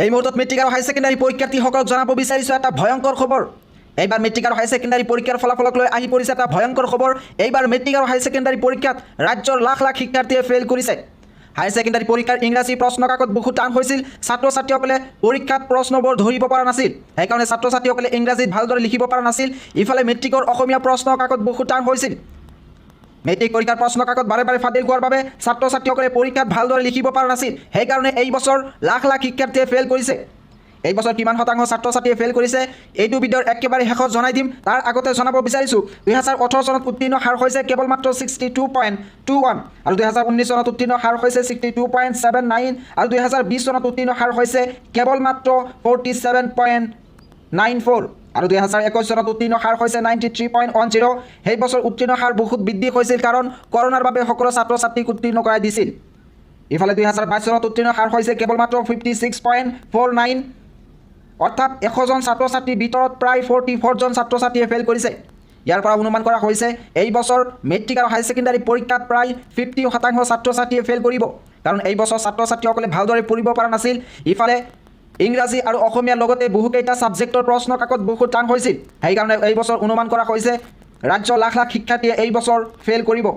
এই মুহূৰ্তত মেট্ৰিক আৰু হাই ছেকেণ্ডাৰী পৰীক্ষাৰ্থীসকলক জনাব বিচাৰিছোঁ এটা ভয়ংকৰ খবৰ। এইবাৰ মেট্ৰিক আৰু হাই ছেকেণ্ডাৰী পৰীক্ষাৰ ফলাফলক লৈ আহি পৰিছে এটা ভয়ংকৰ খবৰ। এইবাৰ মেট্ৰিক আৰু হাই ছেকেণ্ডাৰী পৰীক্ষাত ৰাজ্যৰ লাখ লাখ শিক্ষাৰ্থীয়ে ফেইল কৰিছে। হাই ছেকেণ্ডাৰী পৰীক্ষাৰ ইংৰাজী প্ৰশ্ন কাকত বহুত টান হৈছিল। ছাত্ৰ ছাত্ৰীসকলে পৰীক্ষাত প্ৰশ্নবোৰ ধৰিব পৰা নাছিল, সেইকাৰণে ছাত্ৰ ছাত্ৰীসকলে ইংৰাজীত ভালদৰে লিখিব পৰা নাছিল। ইফালে মেট্ৰিকৰ অসমীয়া প্ৰশ্ন কাকত বহুত টান হৈছিল। মেট্ৰিক পৰীক্ষাৰ প্ৰশ্ন কাকত বাৰে বাৰে ফাদিল হোৱাৰ বাবে ছাত্ৰ ছাত্ৰীসকলে পৰীক্ষাত ভালদৰে লিখিব পৰা নাছিল, সেইকাৰণে এই বছৰ লাখ লাখ শিক্ষাৰ্থীয়ে ফেইল কৰিছে। এই বছৰ কিমান শতাংশ ছাত্ৰ ছাত্ৰীয়ে ফেইল কৰিছে এইটো ভিডিঅ'ৰ একেবাৰে শেষত জনাই দিম। তাৰ আগতে জনাব বিচাৰিছোঁ 2018 চনত উত্তীৰ্ণ হাৰ হৈছে কেৱল মাত্ৰ 62.21 আৰু 2019 চনত উত্তীৰ্ণ হাৰ হৈছে 62.79 আৰু 2020 চনত উত্তীৰ্ণ হাৰ হৈছে কেৱল মাত্ৰ 47.94 আৰু 2021 চনত উত্তীৰ্ণ হাৰ হৈছে 93.10। সেই বছৰ উত্তীৰ্ণ হাৰ বহুত বৃদ্ধি হৈছিল, কাৰণ কৰোণাৰ বাবে সকলো ছাত্ৰ ছাত্ৰীক উত্তীৰ্ণ কৰাই দিছিল। ইফালে 2022 চনত উত্তীৰ্ণ হাৰ হৈছে কেৱল মাত্ৰ 56.49, অৰ্থাৎ 100 জন ছাত্ৰ ছাত্ৰীৰ ভিতৰত প্ৰায় 44 জন ছাত্ৰ ছাত্ৰীয়ে ফেইল কৰিছে। ইয়াৰ পৰা অনুমান কৰা হৈছে এই বছৰ মেট্ৰিক আৰু হাই ছেকেণ্ডাৰী পৰীক্ষাত প্ৰায় 50% ছাত্ৰ ছাত্ৰীয়ে ফেইল কৰিব, কাৰণ এই বছৰ ছাত্ৰ ছাত্ৰীসকলে ভালদৰে পঢ়িব পৰা নাছিল। ইফালে ইংৰাজী আৰু অসমীয়াৰ লগতে বহুকেইটা ছাবজেক্টৰ প্ৰশ্ন কাকত বহুত টান হৈছিল, সেইকাৰণে এই বছৰ অনুমান কৰা হৈছে ৰাজ্যৰ লাখ লাখ শিক্ষাৰ্থীয়ে এই বছৰ ফেইল কৰিব।